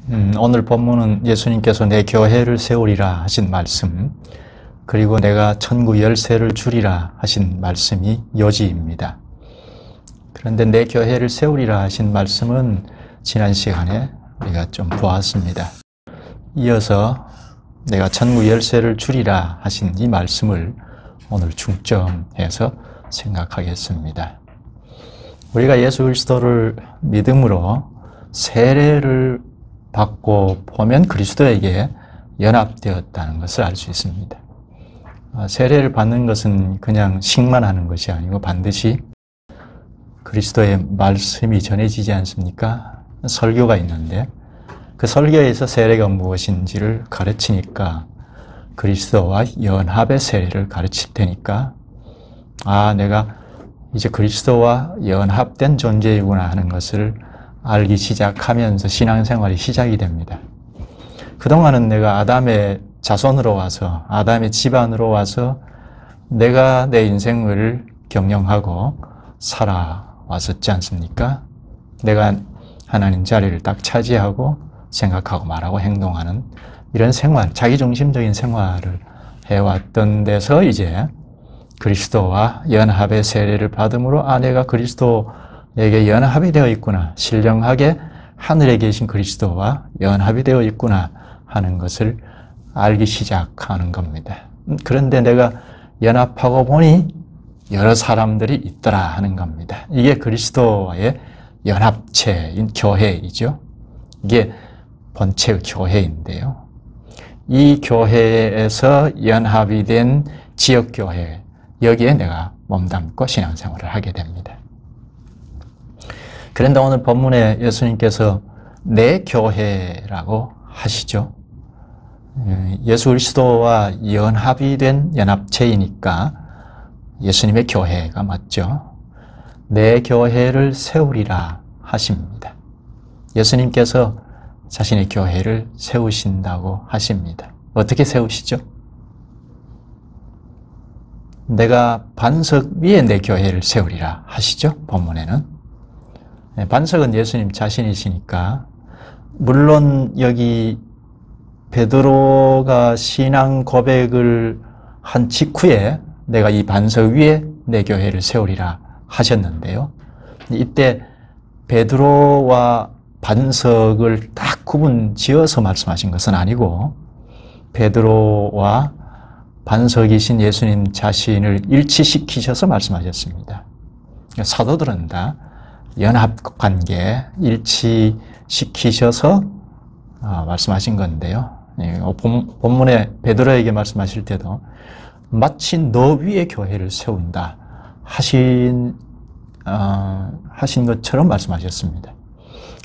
오늘 본문은 예수님께서 내 교회를 세우리라 하신 말씀, 그리고 내가 천국 열쇠를 주리라 하신 말씀이 요지입니다. 그런데 내 교회를 세우리라 하신 말씀은 지난 시간에 우리가 좀 보았습니다. 이어서 내가 천국 열쇠를 주리라 하신 이 말씀을 오늘 중점해서 생각하겠습니다. 우리가 예수 그리스도를 믿음으로 세례를 받고 보면 그리스도에게 연합되었다는 것을 알 수 있습니다. 세례를 받는 것은 그냥 식만 하는 것이 아니고 반드시 그리스도의 말씀이 전해지지 않습니까? 설교가 있는데 그 설교에서 세례가 무엇인지를 가르치니까 그리스도와 연합의 세례를 가르칠 테니까 내가 이제 그리스도와 연합된 존재이구나 하는 것을 알기 시작하면서 신앙생활이 시작이 됩니다. 그동안은 내가 아담의 자손으로 와서 아담의 집안으로 와서 내가 내 인생을 경영하고 살아왔었지 않습니까? 내가 하나님 자리를 딱 차지하고 생각하고 말하고 행동하는 이런 생활, 자기중심적인 생활을 해왔던 데서 이제 그리스도와 연합의 세례를 받음으로 내가 그리스도에게 연합이 되어 있구나, 신령하게 하늘에 계신 그리스도와 연합이 되어 있구나 하는 것을 알기 시작하는 겁니다. 그런데 내가 연합하고 보니 여러 사람들이 있더라 하는 겁니다. 이게 그리스도와의 연합체인 교회이죠. 이게 본체의 교회인데요. 이 교회에서 연합이 된 지역교회, 여기에 내가 몸담고 신앙생활을 하게 됩니다. 그런데 오늘 본문에 예수님께서 내 교회라고 하시죠. 예수 그리스도와 연합이 된 연합체이니까 예수님의 교회가 맞죠. 내 교회를 세우리라 하십니다. 예수님께서 자신의 교회를 세우신다고 하십니다. 어떻게 세우시죠? 내가 반석 위에 내 교회를 세우리라 하시죠. 본문에는. 반석은 예수님 자신이시니까 물론 여기 베드로가 신앙 고백을 한 직후에 내가 이 반석 위에 내 교회를 세우리라 하셨는데요. 이때 베드로와 반석을 딱 구분 지어서 말씀하신 것은 아니고 베드로와 반석이신 예수님 자신을 일치시키셔서 말씀하셨습니다. 사도들은 다 연합관계 일치시키셔서 말씀하신 건데요. 본문에 베드로에게 말씀하실 때도 마치 너 위에 교회를 세운다 하신 것처럼 말씀하셨습니다.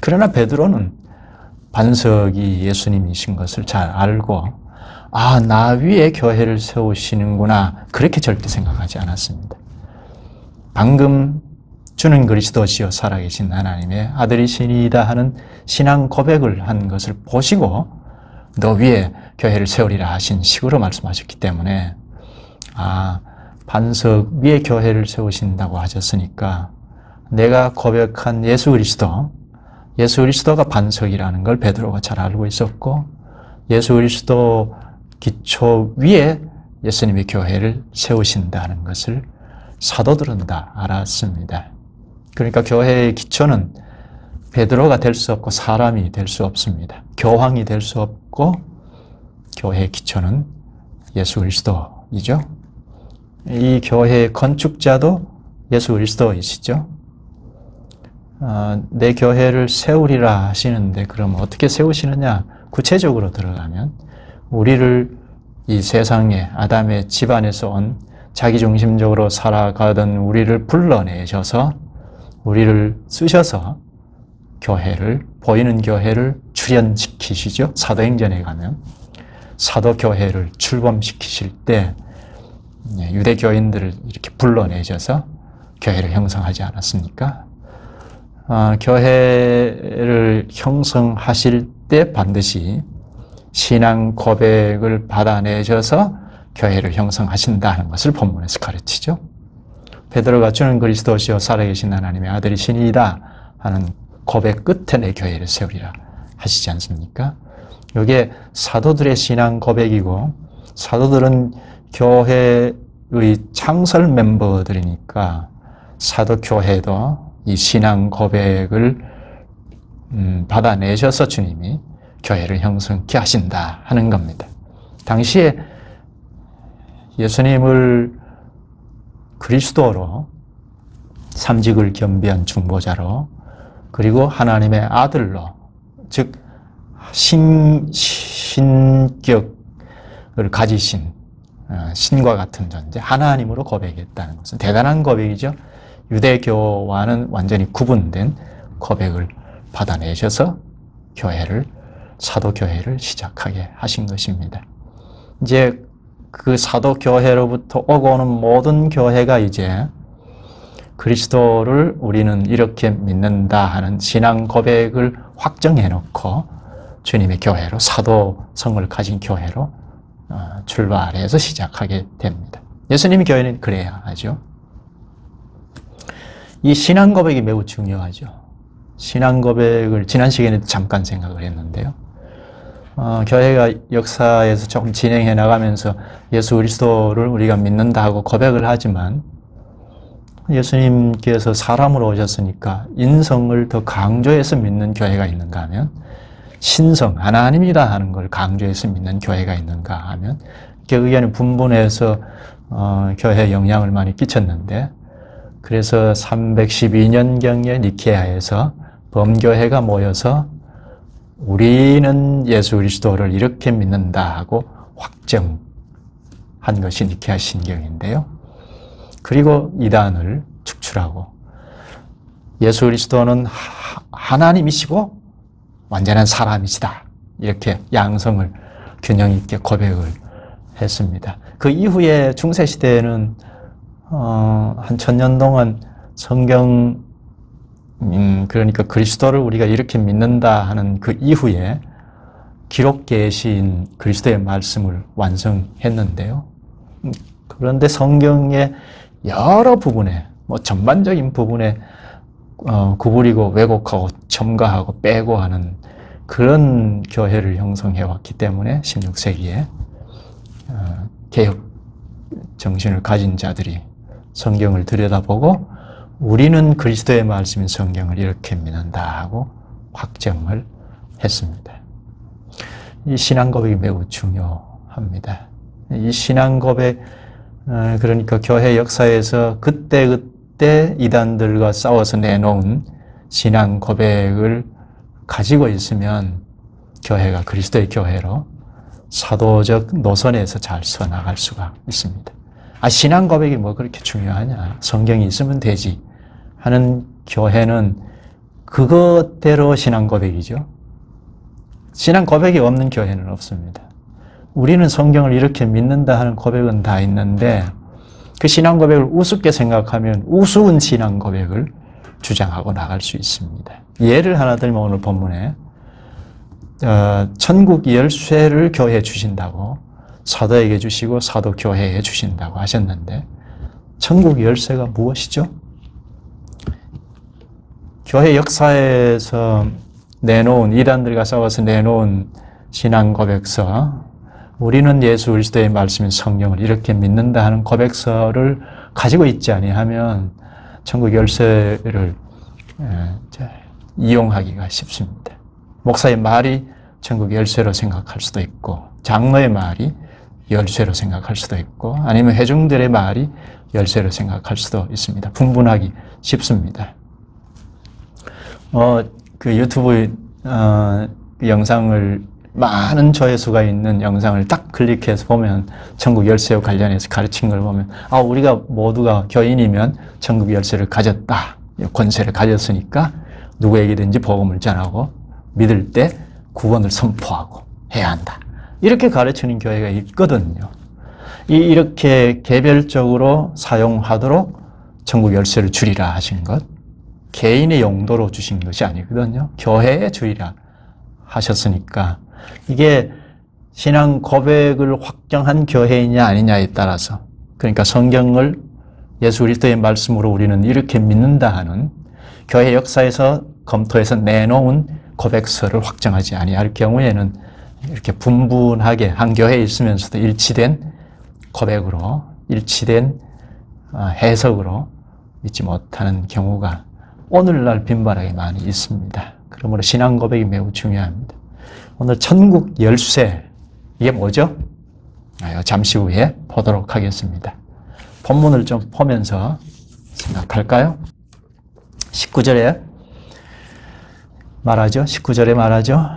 그러나 베드로는 반석이 예수님이신 것을 잘 알고 나 위에 교회를 세우시는구나 그렇게 절대 생각하지 않았습니다. 방금 주는 그리스도시요 살아계신 하나님의 아들이시니이다 하는 신앙 고백을 한 것을 보시고 너 위에 교회를 세우리라 하신 식으로 말씀하셨기 때문에 반석 위에 교회를 세우신다고 하셨으니까 내가 고백한 예수 그리스도가 반석이라는 걸 베드로가 잘 알고 있었고 예수 그리스도 기초 위에 예수님의 교회를 세우신다는 것을 사도들은 다 알았습니다. 그러니까 교회의 기초는 베드로가 될 수 없고 사람이 될 수 없습니다. 교황이 될 수 없고 교회의 기초는 예수 그리스도이죠. 이 교회의 건축자도 예수 그리스도이시죠. 내 교회를 세우리라 하시는데 그럼 어떻게 세우시느냐? 구체적으로 들어가면 우리를 이 세상에 아담의 집안에서 온 자기중심적으로 살아가던 우리를 불러내셔서 우리를 쓰셔서 교회를, 보이는 교회를 출현시키시죠. 사도행전에 가면 사도교회를 출범시키실 때 유대교인들을 이렇게 불러내셔서 교회를 형성하지 않았습니까? 교회를 형성하실 때 반드시 신앙 고백을 받아내셔서 교회를 형성하신다는 것을 본문에서 가르치죠. 베드로가 주는 그리스도시요 살아계신 하나님의 아들이시니이다 하는 고백 끝에 내 교회를 세우리라 하시지 않습니까? 이게 사도들의 신앙 고백이고, 사도들은 교회의 창설 멤버들이니까 사도교회도 이 신앙 고백을 받아내셔서 주님이 교회를 형성케 하신다 하는 겁니다. 당시에 예수님을 그리스도로, 삼직을 겸비한 중보자로, 그리고 하나님의 아들로, 즉 신격을 가지신 신과 같은 존재, 하나님으로 고백했다는 것은 대단한 고백이죠. 유대교와는 완전히 구분된 고백을 받아내셔서 교회를, 사도교회를 시작하게 하신 것입니다. 이제 그 사도교회로부터 오고 오는 모든 교회가 이제 그리스도를 우리는 이렇게 믿는다 하는 신앙 고백을 확정해 놓고 주님의 교회로, 사도성을 가진 교회로 출발해서 시작하게 됩니다. 예수님의 교회는 그래야 하죠. 이 신앙 고백이 매우 중요하죠. 신앙 고백을 지난 시간에도 잠깐 생각을 했는데요. 교회가 역사에서 조금 진행해 나가면서 예수 그리스도를 우리가 믿는다 하고 고백을 하지만, 예수님께서 사람으로 오셨으니까 인성을 더 강조해서 믿는 교회가 있는가 하면, 신성, 하나님이다 하는 걸 강조해서 믿는 교회가 있는가 하면, 그 의견이 분분해서 교회에 영향을 많이 끼쳤는데, 그래서 312년경에 니케아에서 범교회가 모여서 우리는 예수 그리스도를 이렇게 믿는다 하고 확정한 것이 니케아 신경인데요. 그리고 이단을 축출하고 예수 그리스도는 하나님이시고 완전한 사람이시다, 이렇게 양성을 균형 있게 고백을 했습니다. 그 이후에 중세시대에는 한 1000년 동안 성경, 그러니까 그리스도를 우리가 이렇게 믿는다 하는 그 이후에 기록 계시인 그리스도의 말씀을 완성했는데요. 그런데 성경의 여러 부분에, 전반적인 부분에 구부리고 왜곡하고 첨가하고 빼고 하는 그런 교회를 형성해 왔기 때문에 16세기에 개혁 정신을 가진 자들이 성경을 들여다보고 우리는 그리스도의 말씀인 성경을 이렇게 믿는다 하고 확정을 했습니다. 이 신앙 고백이 매우 중요합니다. 이 신앙 고백, 그러니까 교회 역사에서 그때 이단들과 싸워서 내놓은 신앙 고백을 가지고 있으면 교회가 그리스도의 교회로 사도적 노선에서 잘 서나갈 수가 있습니다. 신앙 고백이 뭐 그렇게 중요하냐, 성경이 있으면 되지 하는 교회는 그것대로 신앙 고백이죠. 신앙 고백이 없는 교회는 없습니다. 우리는 성경을 이렇게 믿는다 하는 고백은 다 있는데 그 신앙 고백을 우습게 생각하면 우스운 신앙 고백을 주장하고 나갈 수 있습니다. 예를 하나 들면 오늘 본문에 천국 열쇠를 교회에 주신다고, 사도에게 주시고 사도 교회에 주신다고 하셨는데, 천국 열쇠가 무엇이죠? 교회 역사에서 내놓은, 이단들과 싸워서 내놓은 신앙 고백서, 우리는 예수 그리스도의 말씀인 성경을 이렇게 믿는다 하는 고백서를 가지고 있지 아니하면 천국 열쇠를 이용하기가 쉽습니다. 목사의 말이 천국 열쇠로 생각할 수도 있고, 장로의 말이 열쇠로 생각할 수도 있고, 아니면 회중들의 말이 열쇠로 생각할 수도 있습니다. 분분하기 쉽습니다. 그 유튜브 영상을, 많은 조회수가 있는 영상을 딱 클릭해서 보면 천국 열쇠와 관련해서 가르친 걸 보면 우리가 모두가 교인이면 천국 열쇠를 가졌다, 권세를 가졌으니까 누구에게든지 복음을 전하고 믿을 때 구원을 선포하고 해야 한다, 이렇게 가르치는 교회가 있거든요. 이렇게 개별적으로 사용하도록 천국 열쇠를 주리라 하신 것, 개인의 용도로 주신 것이 아니거든요. 교회에 주리라 하셨으니까 이게 신앙 고백을 확정한 교회이냐 아니냐에 따라서, 그러니까 성경을 예수 그리스도의 말씀으로 우리는 이렇게 믿는다 하는 교회 역사에서 검토해서 내놓은 고백서를 확정하지 아니할 경우에는 이렇게 분분하게 한 교회에 있으면서도 일치된 고백으로, 일치된 해석으로 믿지 못하는 경우가 오늘날 빈번하게 많이 있습니다. 그러므로 신앙 고백이 매우 중요합니다. 오늘 천국 열쇠, 이게 뭐죠? 잠시 후에 보도록 하겠습니다. 본문을 좀 보면서 생각할까요? 19절에 말하죠. 19절에 말하죠.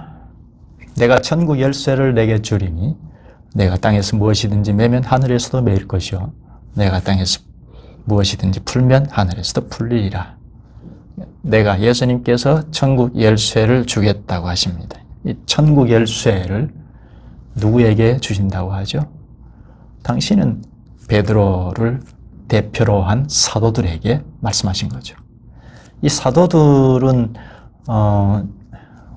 내가 천국 열쇠를 내게 주리니 내가 땅에서 무엇이든지 매면 하늘에서도 매일 것이요 내가 땅에서 무엇이든지 풀면 하늘에서도 풀리리라. 내가 예수님께서 천국 열쇠를 주겠다고 하십니다. 이 천국 열쇠를 누구에게 주신다고 하죠? 당신은 베드로를 대표로 한 사도들에게 말씀하신 거죠. 이 사도들은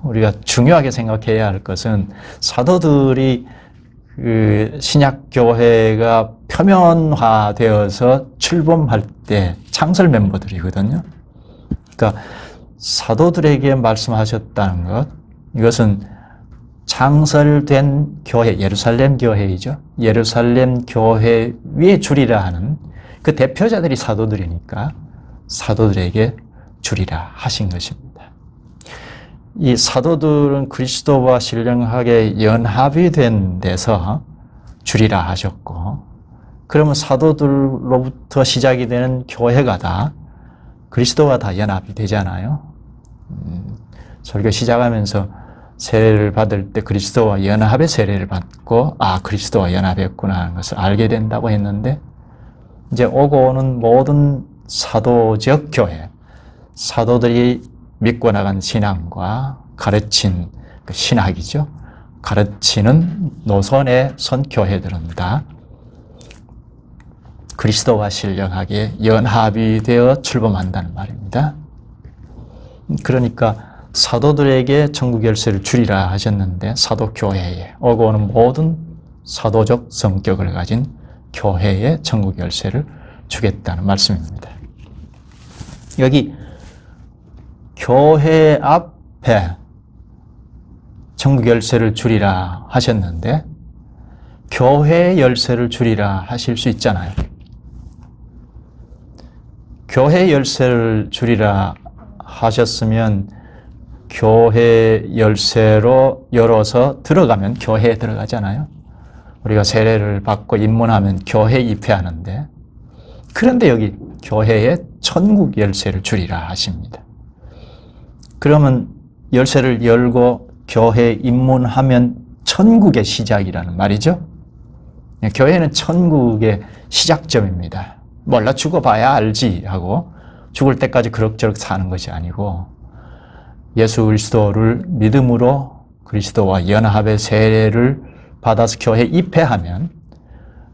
우리가 중요하게 생각해야 할 것은 사도들이 그 신약 교회가 표면화되어서 출범할 때 창설 멤버들이거든요. 그러니까 사도들에게 말씀하셨다는 것, 이것은 창설된 교회, 예루살렘 교회이죠. 예루살렘 교회 위에 주리라 하는 그 대표자들이 사도들이니까 사도들에게 주리라 하신 것입니다. 이 사도들은 그리스도와 신령하게 연합이 된 데서 주리라 하셨고, 그러면 사도들로부터 시작이 되는 교회가 다 그리스도와 다 연합이 되잖아요. 설교 시작하면서 세례를 받을 때 그리스도와 연합의 세례를 받고 그리스도와 연합했구나 하는 것을 알게 된다고 했는데, 이제 오고 오는 모든 사도적 교회, 사도들이 믿고 나간 신앙과 가르친 그 신학이죠. 가르치는 노선에 선 교회들은 다 그리스도와 신령하게 연합이 되어 출범한다는 말입니다. 그러니까 사도들에게 천국 열쇠를 주리라 하셨는데, 사도교회에 오고 오는 모든 사도적 성격을 가진 교회에 천국 열쇠를 주겠다는 말씀입니다. 여기 교회 앞에 천국 열쇠를 주리라 하셨는데, 교회 열쇠를 주리라 하실 수 있잖아요. 교회 열쇠를 주리라 하셨으면 교회 열쇠로 열어서 들어가면 교회에 들어가잖아요. 우리가 세례를 받고 입문하면 교회에 입회하는데, 그런데 여기 교회에 천국 열쇠를 주리라 하십니다. 그러면 열쇠를 열고 교회에 입문하면 천국의 시작이라는 말이죠. 교회는 천국의 시작점입니다. 몰라 죽어봐야 알지 하고 죽을 때까지 그럭저럭 사는 것이 아니고, 예수 그리스도를 믿음으로 그리스도와 연합의 세례를 받아서 교회에 입회하면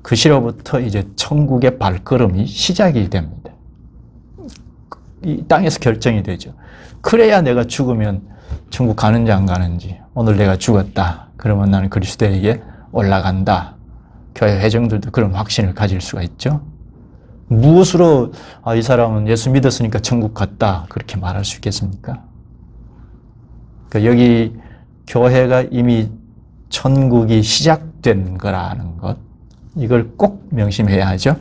그 시로부터 이제 천국의 발걸음이 시작이 됩니다. 이 땅에서 결정이 되죠. 그래야 내가 죽으면 천국 가는지 안 가는지, 오늘 내가 죽었다 그러면 나는 그리스도에게 올라간다, 교회 회장들도 그런 확신을 가질 수가 있죠. 무엇으로 이 사람은 예수 믿었으니까 천국 갔다 그렇게 말할 수 있겠습니까? 그러니까 여기 교회가 이미 천국이 시작된 거라는 것, 이걸 꼭 명심해야 하죠.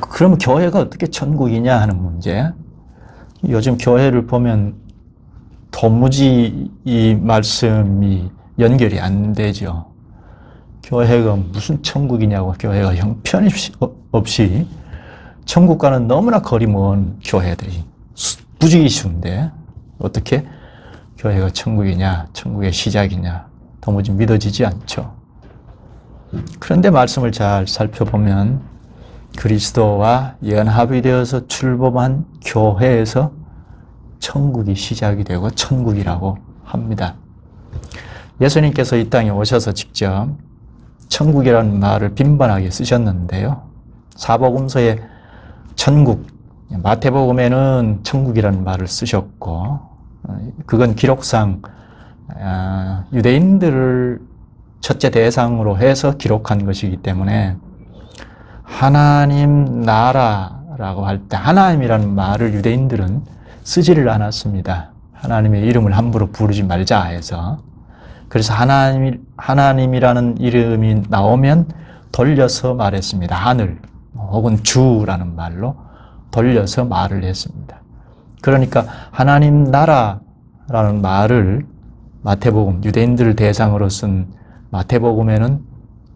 그럼 교회가 어떻게 천국이냐 하는 문제. 요즘 교회를 보면 도무지 이 말씀이 연결이 안 되죠. 교회가 무슨 천국이냐고, 교회가 형편없이 천국과는 너무나 거리 먼 교회들이 부지기수인데 어떻게 교회가 천국이냐, 천국의 시작이냐, 도무지 믿어지지 않죠. 그런데 말씀을 잘 살펴보면 그리스도와 연합이 되어서 출범한 교회에서 천국이 시작이 되고 천국이라고 합니다. 예수님께서 이 땅에 오셔서 직접 천국이라는 말을 빈번하게 쓰셨는데요. 사복음서에 천국, 마태복음에는 천국이라는 말을 쓰셨고, 그건 기록상 유대인들을 첫째 대상으로 해서 기록한 것이기 때문에 하나님 나라라고 할 때 하나님이라는 말을 유대인들은 쓰지를 않았습니다. 하나님의 이름을 함부로 부르지 말자 해서. 그래서 하나님이라는 이름이 나오면 돌려서 말했습니다. 하늘 혹은 주라는 말로 돌려서 말을 했습니다. 그러니까 하나님 나라라는 말을 마태복음, 유대인들을 대상으로 쓴 마태복음에는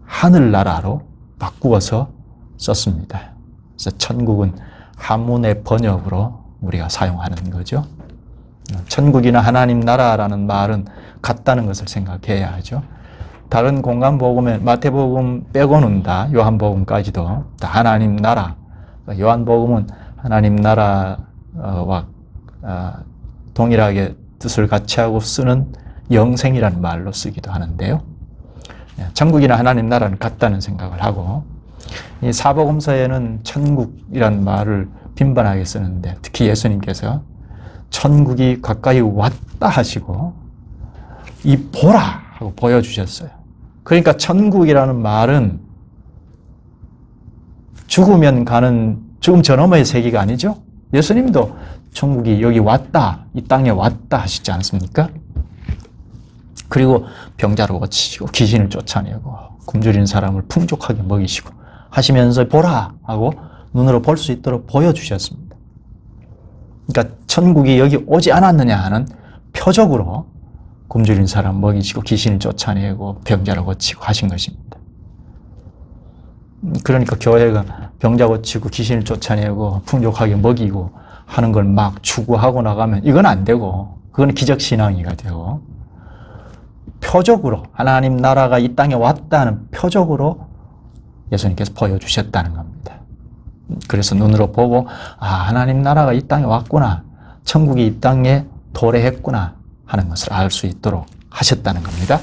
하늘나라로 바꾸어서 썼습니다. 그래서 천국은 한문의 번역으로 우리가 사용하는 거죠. 천국이나 하나님 나라라는 말은 같다는 것을 생각해야 하죠. 다른 공간복음에 마태복음 빼고는 다 요한복음까지도 다 하나님 나라, 요한복음은 하나님 나라와 동일하게 뜻을 같이 하고 쓰는 영생이라는 말로 쓰기도 하는데요. 천국이나 하나님 나라는 같다는 생각을 하고, 이 사복음서에는 천국이라는 말을 빈번하게 쓰는데, 특히 예수님께서 천국이 가까이 왔다 하시고 이 보라 하고 보여주셨어요. 그러니까 천국이라는 말은 죽으면 가는 죽음 저 너머의 세계가 아니죠. 예수님도 천국이 여기 왔다, 이 땅에 왔다 하시지 않습니까? 그리고 병자로 고치시고 귀신을 쫓아내고 굶주린 사람을 풍족하게 먹이시고 하시면서 보라 하고 눈으로 볼 수 있도록 보여주셨습니다. 그러니까 천국이 여기 오지 않았느냐 하는 표적으로 굶주린 사람 먹이시고 귀신을 쫓아내고 병자로 고치고 하신 것입니다. 그러니까 교회가 병자 고치고 귀신을 쫓아내고 풍족하게 먹이고 하는 걸 막 추구하고 나가면 이건 안 되고, 그건 기적신앙이가 되고, 표적으로 하나님 나라가 이 땅에 왔다는 표적으로 예수님께서 보여주셨다는 겁니다. 그래서 눈으로 보고 하나님 나라가 이 땅에 왔구나, 천국이 이 땅에 도래했구나 하는 것을 알 수 있도록 하셨다는 겁니다.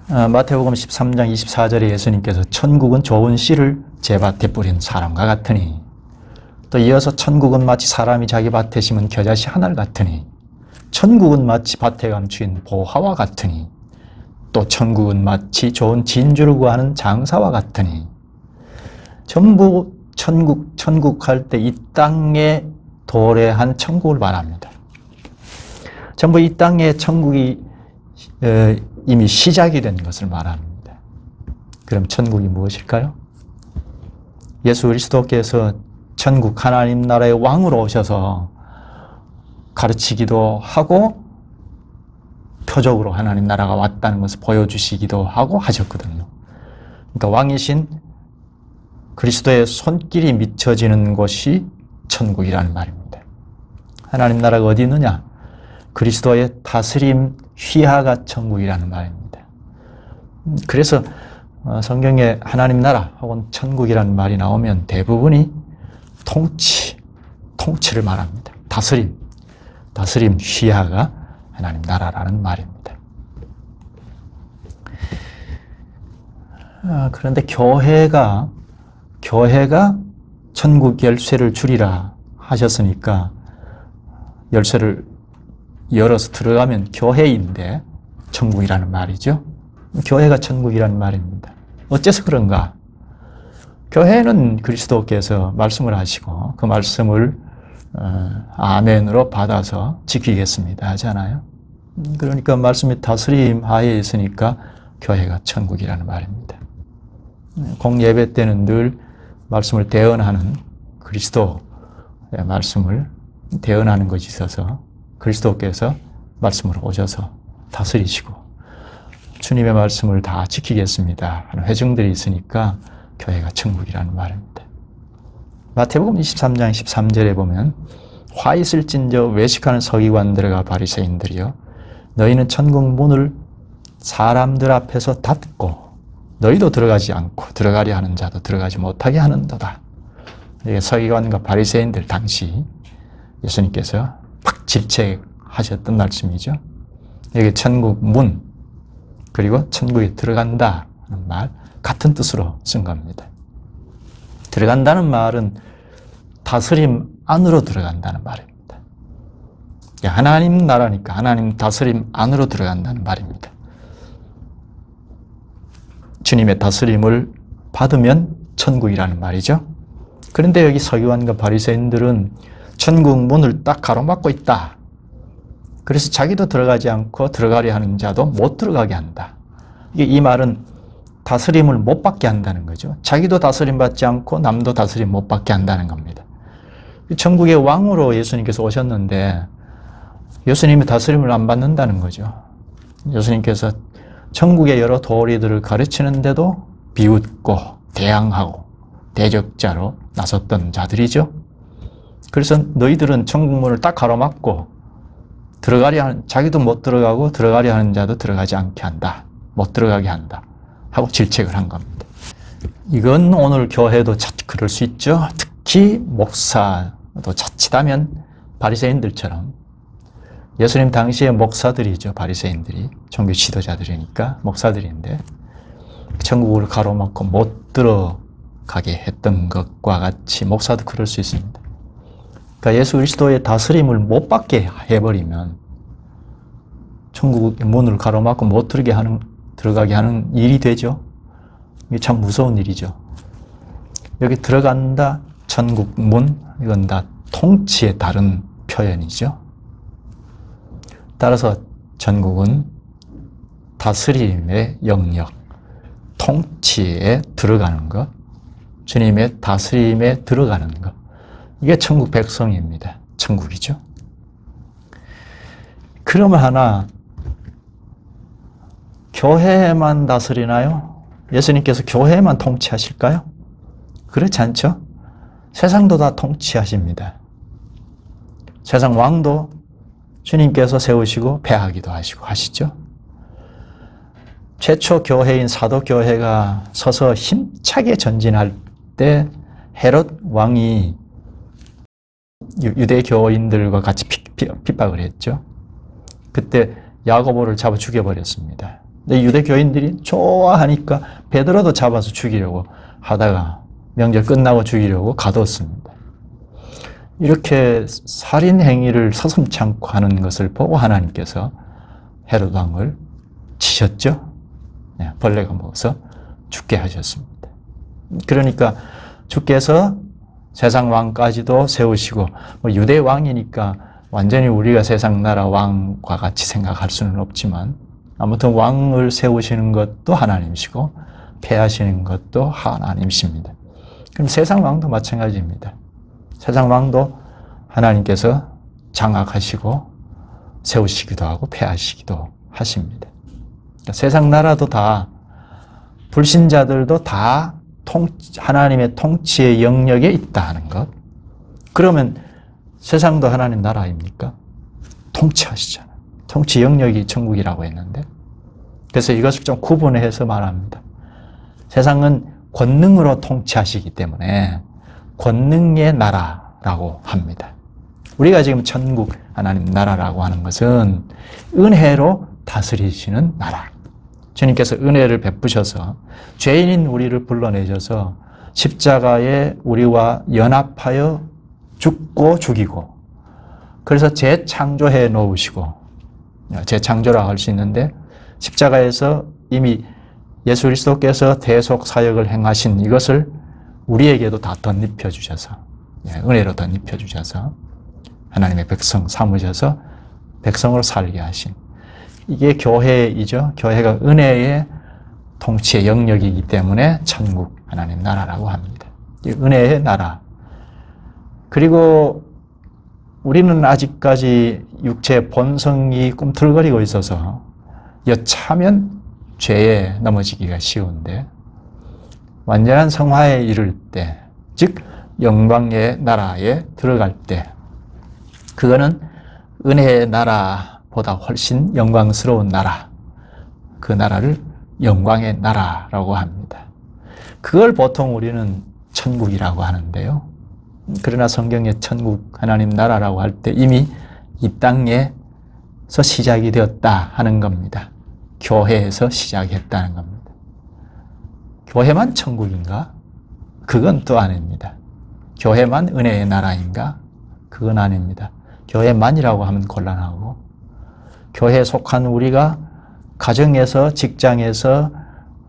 마태복음 13장 24절에 예수님께서 천국은 좋은 씨를 제 밭에 뿌린 사람과 같으니, 또 이어서 천국은 마치 사람이 자기 밭에 심은 겨자씨 하나를 같으니, 천국은 마치 밭에 감추인 보화와 같으니, 또 천국은 마치 좋은 진주를 구하는 장사와 같으니, 전부 천국 할 때 이 땅에 도래한 천국을 말합니다. 전부 이 땅에 천국이 이미 시작이 된 것을 말합니다. 그럼 천국이 무엇일까요? 예수 그리스도께서 천국 하나님 나라의 왕으로 오셔서 가르치기도 하고 표적으로 하나님 나라가 왔다는 것을 보여주시기도 하고 하셨거든요. 그러니까 왕이신 그리스도의 손길이 미쳐지는 곳이 천국이라는 말입니다. 하나님 나라가 어디 있느냐? 그리스도의 다스림 휘하가 천국이라는 말입니다. 그래서 성경에 하나님 나라 혹은 천국이라는 말이 나오면 대부분이 통치를 말합니다. 다스림 휘하가 하나님 나라라는 말입니다. 그런데 교회가 천국 열쇠를 주리라 하셨으니까 열쇠를 열어서 들어가면 교회인데 천국이라는 말이죠. 교회가 천국이라는 말입니다. 어째서 그런가? 교회는 그리스도께서 말씀을 하시고 그 말씀을 아멘으로 받아서 지키겠습니다 하잖아요. 그러니까 말씀의 다스림 하에 있으니까 교회가 천국이라는 말입니다. 공예배 때는 늘 말씀을 대언하는 그리스도의 말씀을 대언하는 것이 있어서 그리스도께서 말씀으로 오셔서 다스리시고 주님의 말씀을 다 지키겠습니다 하는 회중들이 있으니까 교회가 천국이라는 말입니다. 마태복음 23장 13절에 보면 화 있을진저 외식하는 서기관들과 바리새인들이여 너희는 천국 문을 사람들 앞에서 닫고 너희도 들어가지 않고 들어가려 하는 자도 들어가지 못하게 하는도다. 이게 서기관과 바리새인들 당시 예수님께서 팍 질책하셨던 말씀이죠. 여기 천국 문 그리고 천국에 들어간다 하는 말 같은 뜻으로 쓴 겁니다. 들어간다는 말은 다스림 안으로 들어간다는 말입니다. 하나님 나라니까 하나님 다스림 안으로 들어간다는 말입니다. 주님의 다스림을 받으면 천국이라는 말이죠. 그런데 여기 서기관과 바리새인들은 천국 문을 딱 가로막고 있다. 그래서 자기도 들어가지 않고 들어가려 하는 자도 못 들어가게 한다. 이 말은 다스림을 못 받게 한다는 거죠. 자기도 다스림 받지 않고 남도 다스림 못 받게 한다는 겁니다. 천국의 왕으로 예수님께서 오셨는데 예수님이 다스림을 안 받는다는 거죠. 예수님께서 천국의 여러 도리들을 가르치는데도 비웃고 대항하고 대적자로 나섰던 자들이죠. 그래서 너희들은 천국 문을 딱 가로막고 자기도 못 들어가고 들어가려 하는 자도 들어가지 않게 한다. 못 들어가게 한다. 하고 질책을 한 겁니다. 이건 오늘 교회도 그럴 수 있죠. 특히 목사도 자칫하면 바리새인들처럼 예수님 당시의 목사들이죠. 바리새인들이 종교 지도자들이니까 목사들인데 천국을 가로막고 못 들어가게 했던 것과 같이 목사도 그럴 수 있습니다. 그러니까 예수 그리스도의 다스림을 못 받게 해버리면 천국의 문을 가로막고 못 들어가게 하는 일이 되죠. 이게 참 무서운 일이죠. 여기 들어간다, 천국 문, 이건 다 통치의 다른 표현이죠. 따라서 천국은 다스림의 영역, 통치에 들어가는 것, 주님의 다스림에 들어가는 것, 이게 천국 백성입니다. 천국이죠. 그러면 하나, 교회만 다스리나요? 예수님께서 교회만 통치하실까요? 그렇지 않죠? 세상도 다 통치하십니다. 세상 왕도 주님께서 세우시고 폐하기도 하시고 하시죠. 최초 교회인 사도교회가 서서 힘차게 전진할 때 헤롯 왕이 유대 교인들과 같이 핍박을 했죠. 그때 야고보를 잡아 죽여버렸습니다. 근데 유대 교인들이 좋아하니까 베드로도 잡아서 죽이려고 하다가 명절 끝나고 죽이려고 가뒀습니다. 이렇게 살인 행위를 서슴지 않고 하는 것을 보고 하나님께서 헤롯 왕을 치셨죠. 벌레가 먹어서 죽게 하셨습니다. 그러니까 주께서 세상 왕까지도 세우시고 유대 왕이니까 완전히 우리가 세상 나라 왕과 같이 생각할 수는 없지만 아무튼 왕을 세우시는 것도 하나님이시고 폐하시는 것도 하나님이십니다. 그럼 세상 왕도 마찬가지입니다. 세상 왕도 하나님께서 장악하시고 세우시기도 하고 폐하시기도 하십니다. 그러니까 세상 나라도 다 불신자들도 다 하나님의 통치의 영역에 있다 하는 것. 그러면 세상도 하나님 나라입니까? 통치하시잖아요. 통치 영역이 천국이라고 했는데. 그래서 이것을 좀 구분해서 말합니다. 세상은 권능으로 통치하시기 때문에 권능의 나라라고 합니다. 우리가 지금 천국 하나님 나라라고 하는 것은 은혜로 다스리시는 나라. 주님께서 은혜를 베푸셔서 죄인인 우리를 불러내셔서 십자가에 우리와 연합하여 죽고 죽이고 그래서 재창조해 놓으시고 재창조라고 할 수 있는데 십자가에서 이미 예수 그리스도께서 대속 사역을 행하신 이것을 우리에게도 다 덧입혀 주셔서 은혜로 덧입혀 주셔서 하나님의 백성 삼으셔서 백성으로 살게 하신 이게 교회이죠. 교회가 은혜의 통치의 영역이기 때문에 천국 하나님 나라라고 합니다. 은혜의 나라. 그리고 우리는 아직까지 육체의 본성이 꿈틀거리고 있어서 여차하면 죄에 넘어지기가 쉬운데 완전한 성화에 이를 때, 즉 영광의 나라에 들어갈 때 그거는 은혜의 나라보다 훨씬 영광스러운 나라, 그 나라를 영광의 나라라고 합니다. 그걸 보통 우리는 천국이라고 하는데요. 그러나 성경의 천국 하나님 나라라고 할 때 이미 이 땅에서 시작이 되었다 하는 겁니다. 교회에서 시작했다는 겁니다. 교회만 천국인가? 그건 또 아닙니다. 교회만 은혜의 나라인가? 그건 아닙니다. 교회만이라고 하면 곤란하고 교회에 속한 우리가 가정에서 직장에서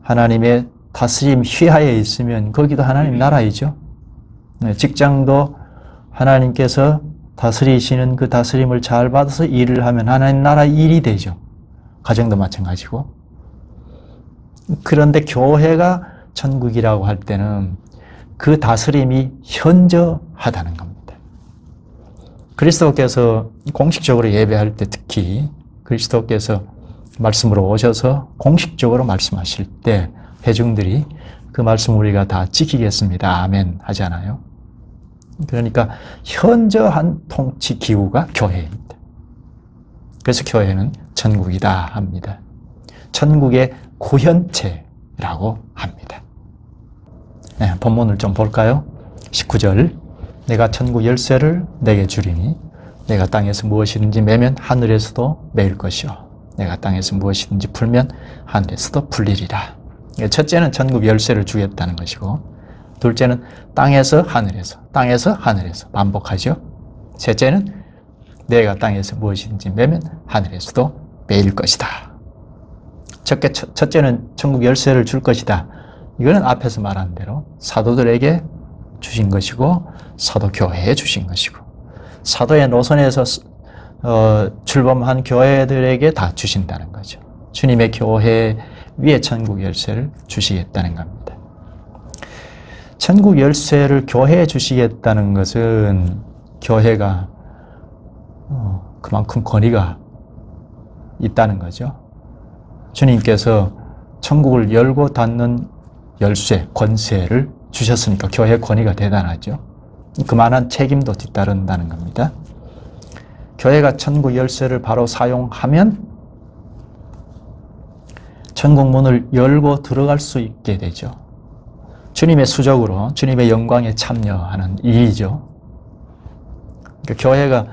하나님의 다스림 휘하에 있으면 거기도 하나님 나라이죠. 직장도 하나님께서 다스리시는 그 다스림을 잘 받아서 일을 하면 하나님 나라 일이 되죠. 가정도 마찬가지고. 그런데 교회가 천국이라고 할 때는 그 다스림이 현저하다는 겁니다. 그리스도께서 공식적으로 예배할 때 특히 그리스도께서 말씀으로 오셔서 공식적으로 말씀하실 때 회중들이 그 말씀 우리가 다 지키겠습니다. 아멘 하잖아요. 그러니까 현저한 통치 기구가 교회입니다. 그래서 교회는 천국이다 합니다. 천국의 구현체라고 합니다. 네, 본문을 좀 볼까요? 19절 내가 천국 열쇠를 내게 주리니 내가 땅에서 무엇이든지 매면 하늘에서도 매일 것이요 내가 땅에서 무엇이든지 풀면 하늘에서도 풀리리라. 첫째는 천국 열쇠를 주겠다는 것이고 둘째는 땅에서 하늘에서 반복하죠. 셋째는 내가 땅에서 무엇이든지 매면 하늘에서도 매일 것이다. 첫째는 천국 열쇠를 줄 것이다. 이거는 앞에서 말한 대로 사도들에게 주신 것이고 사도교회에 주신 것이고 사도의 노선에서 출범한 교회들에게 다 주신다는 거죠. 주님의 교회 위에 천국 열쇠를 주시겠다는 겁니다. 천국 열쇠를 교회에 주시겠다는 것은 교회가 그만큼 권위가 있다는 거죠. 주님께서 천국을 열고 닫는 열쇠, 권세를 주셨으니까 교회의 권위가 대단하죠. 그만한 책임도 뒤따른다는 겁니다. 교회가 천국 열쇠를 바로 사용하면 천국 문을 열고 들어갈 수 있게 되죠. 주님의 수적으로 주님의 영광에 참여하는 일이죠. 그러니까 교회가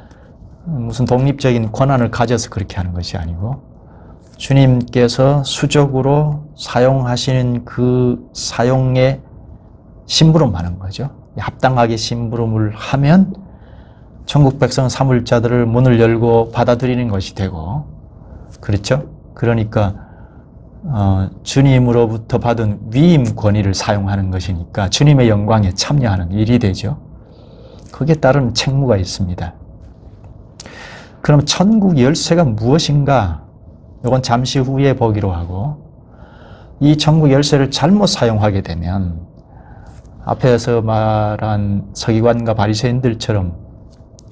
무슨 독립적인 권한을 가져서 그렇게 하는 것이 아니고 주님께서 수적으로 사용하시는 그 사용에 심부름하는 거죠. 합당하게 심부름을 하면 천국 백성 사물자들을 문을 열고 받아들이는 것이 되고 그렇죠? 그러니까 주님으로부터 받은 위임 권위를 사용하는 것이니까 주님의 영광에 참여하는 일이 되죠. 거기에 따른 책무가 있습니다. 그럼 천국 열쇠가 무엇인가? 이건 잠시 후에 보기로 하고 이 천국 열쇠를 잘못 사용하게 되면 앞에서 말한 서기관과 바리새인들처럼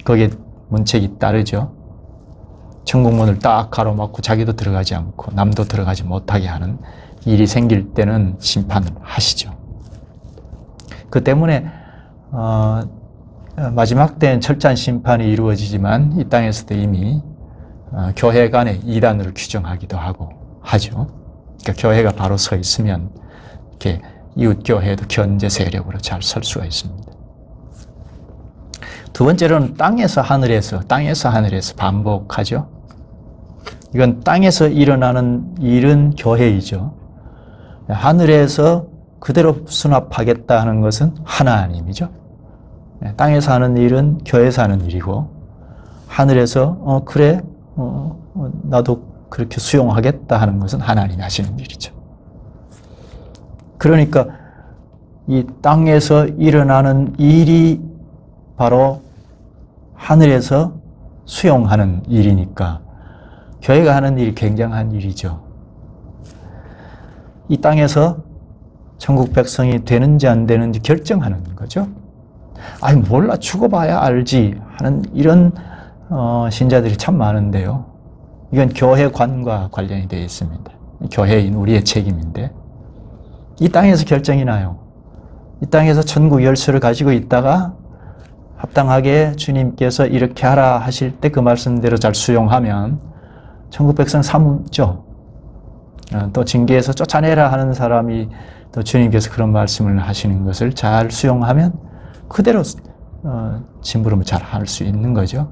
거기에 문책이 따르죠. 천국문을 딱 가로막고 자기도 들어가지 않고 남도 들어가지 못하게 하는 일이 생길 때는 심판을 하시죠. 그 때문에 마지막 때는 철저한 심판이 이루어지지만 이 땅에서도 이미 교회 간의 이단으로 규정하기도 하고 하죠. 그러니까 교회가 바로 서 있으면 이렇게 이웃 교회도 견제 세력으로 잘 설 수가 있습니다. 두 번째로는 땅에서 하늘에서 반복하죠. 이건 땅에서 일어나는 일은 교회이죠. 하늘에서 그대로 수납하겠다 하는 것은 하나님이죠. 땅에서 하는 일은 교회에서 하는 일이고 하늘에서 그래 나도 그렇게 수용하겠다 하는 것은 하나님이 하시는 일이죠. 그러니까 이 땅에서 일어나는 일이 바로 하늘에서 수용하는 일이니까 교회가 하는 일이 굉장한 일이죠. 이 땅에서 천국 백성이 되는지 안 되는지 결정하는 거죠. 아니 몰라 죽어봐야 알지 하는 이런 신자들이 참 많은데요. 이건 교회관과 관련이 되어 있습니다. 교회인 우리의 책임인데 이 땅에서 결정이 나요. 이 땅에서 천국 열쇠를 가지고 있다가 합당하게 주님께서 이렇게 하라 하실 때 그 말씀대로 잘 수용하면 천국 백성 삼죠. 또 징계에서 쫓아내라 하는 사람이 또 주님께서 그런 말씀을 하시는 것을 잘 수용하면 그대로 심부름을 잘 할 수 있는 거죠.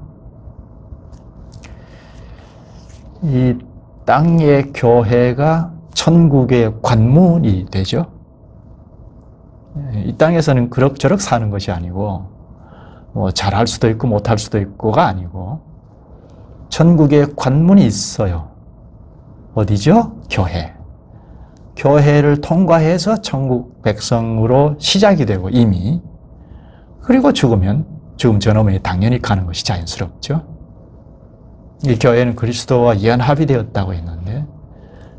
이 땅의 교회가 천국의 관문이 되죠. 이 땅에서는 그럭저럭 사는 것이 아니고 잘할 수도 있고 못할 수도 있고가 아니고 천국의 관문이 있어요. 어디죠? 교회. 교회를 통과해서 천국 백성으로 시작이 되고 이미 그리고 죽으면 죽음 전후에 당연히 가는 것이 자연스럽죠. 이 교회는 그리스도와 연합이 되었다고 했는데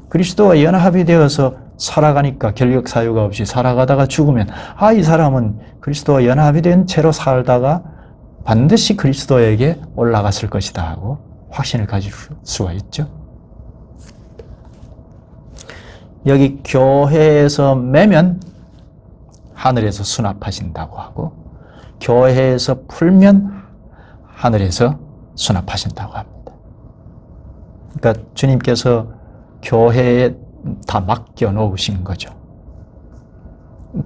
그리스도와 연합이 되어서 살아가니까 결격 사유가 없이 살아가다가 죽으면 이 사람은 그리스도와 연합이 된 채로 살다가 반드시 그리스도에게 올라갔을 것이다 하고 확신을 가질 수가 있죠. 여기 교회에서 매면 하늘에서 수납하신다고 하고 교회에서 풀면 하늘에서 수납하신다고 합니다. 그러니까 주님께서 교회에 다 맡겨 놓으신 거죠.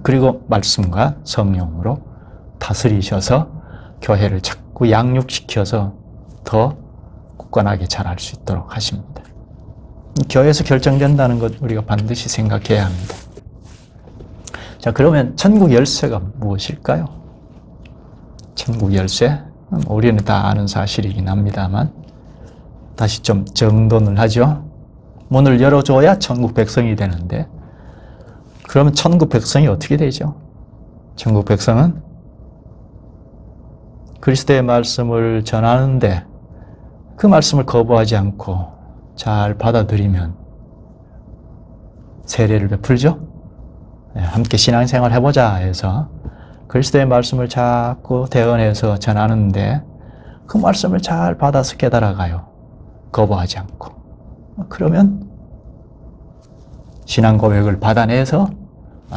그리고 말씀과 성령으로 다스리셔서 교회를 자꾸 양육시켜서 더 굳건하게 자랄 수 있도록 하십니다. 교회에서 결정된다는 것 우리가 반드시 생각해야 합니다. 자, 그러면 천국 열쇠가 무엇일까요? 천국 열쇠? 우리는 다 아는 사실이긴 합니다만 다시 좀 정돈을 하죠. 문을 열어줘야 천국 백성이 되는데 그러면 천국 백성이 어떻게 되죠? 천국 백성은 그리스도의 말씀을 전하는데 그 말씀을 거부하지 않고 잘 받아들이면 세례를 베풀죠. 함께 신앙생활 해보자 해서 그리스도의 말씀을 자꾸 대언해서 전하는데 그 말씀을 잘 받아서 깨달아가요. 거부하지 않고. 그러면 신앙 고백을 받아내서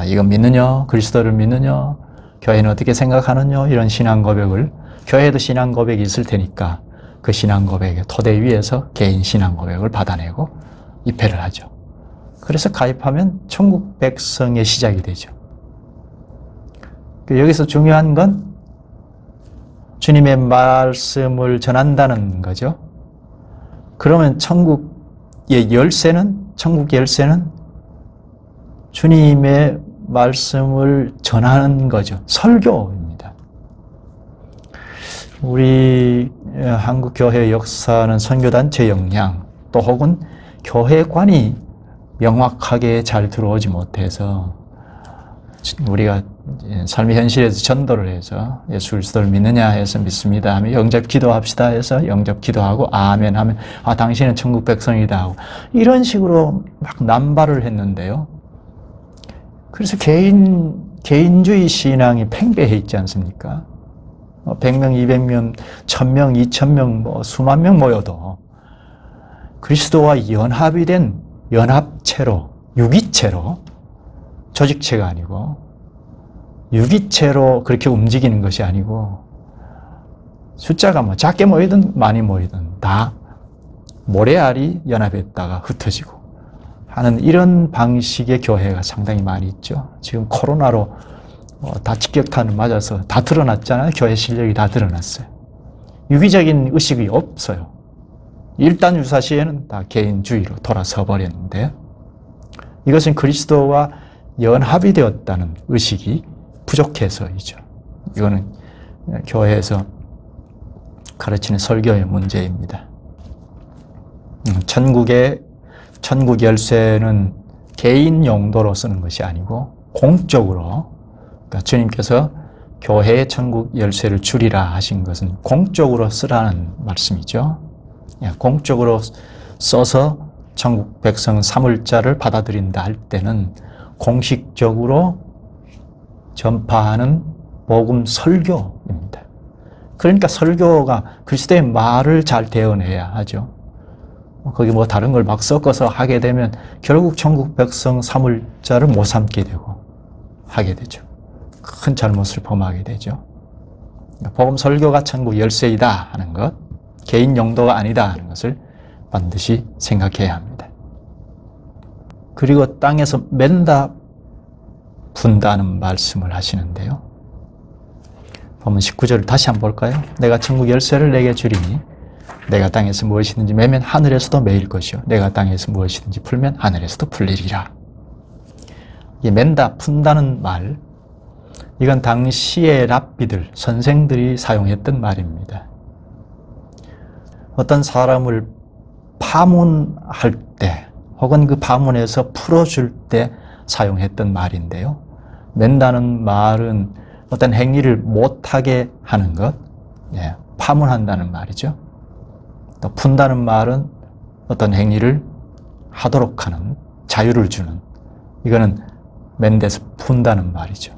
이건 믿느냐, 그리스도를 믿느냐, 교회는 어떻게 생각하느냐 이런 신앙 고백을 교회에도 신앙 고백이 있을 테니까 그 신앙 고백의 토대 위에서 개인 신앙 고백을 받아내고 입회를 하죠. 그래서 가입하면 천국 백성의 시작이 되죠. 여기서 중요한 건 주님의 말씀을 전한다는 거죠. 그러면 천국의 열쇠는 주님의 말씀을 전하는 거죠. 설교입니다. 우리 한국 교회 역사는 선교단체 역량 또 혹은 교회관이 명확하게 잘 들어오지 못해서 우리가 삶의 현실에서 전도를 해서 예수 그리스도를 믿느냐 해서 믿습니다 하면 영접 기도합시다 해서 영접 기도하고 아멘 하면 당신은 천국 백성이다 하고 이런 식으로 막 남발을 했는데요. 그래서 개인주의 신앙이 팽배해 있지 않습니까? 100명, 200명, 1000명, 2000명, 수만 명 모여도 그리스도와 연합이 된 연합체로, 유기체로, 조직체가 아니고 유기체로 그렇게 움직이는 것이 아니고 숫자가 작게 모이든 많이 모이든 다 모래알이 연합했다가 흩어지고 하는 이런 방식의 교회가 상당히 많이 있죠. 지금 코로나로 다 직격탄을 맞아서 다 드러났잖아요. 교회 실력이 다 드러났어요. 유기적인 의식이 없어요. 일단 유사시에는 다 개인주의로 돌아서 버렸는데 이것은 그리스도와 연합이 되었다는 의식이 부족해서이죠. 이거는 교회에서 가르치는 설교의 문제입니다. 천국 열쇠는 개인 용도로 쓰는 것이 아니고 공적으로, 그러니까 주님께서 교회의 천국 열쇠를 주리라 하신 것은 공적으로 쓰라는 말씀이죠. 공적으로 써서 천국 백성 삼을 자를 받아들인다 할 때는 공식적으로 전파하는 복음 설교입니다. 그러니까 설교가 그리스도의 말을 잘 대언해야 하죠. 거기 다른 걸 막 섞어서 하게 되면 결국 천국 백성 삼을 자를 못 삼게 되고 하게 되죠. 큰 잘못을 범하게 되죠. 복음 설교가 천국 열쇠이다 하는 것, 개인 용도가 아니다 하는 것을 반드시 생각해야 합니다. 그리고 땅에서 맨다 분다는 말씀을 하시는데요. 보면 19절을 다시 한번 볼까요? 내가 천국 열쇠를 내게 주리니 내가 땅에서 무엇이든지 매면 하늘에서도 매일 것이요 내가 땅에서 무엇이든지 풀면 하늘에서도 풀리리라. 이 맨다, 푼다는 말, 이건 당시의 랍비들, 선생들이 사용했던 말입니다. 어떤 사람을 파문할 때 혹은 그 파문에서 풀어줄 때 사용했던 말인데요. 맨다는 말은 어떤 행위를 못하게 하는 것, 파문한다는 말이죠. 또 푼다는 말은 어떤 행위를 하도록 하는, 자유를 주는, 이거는 맨데서 푼다는 말이죠.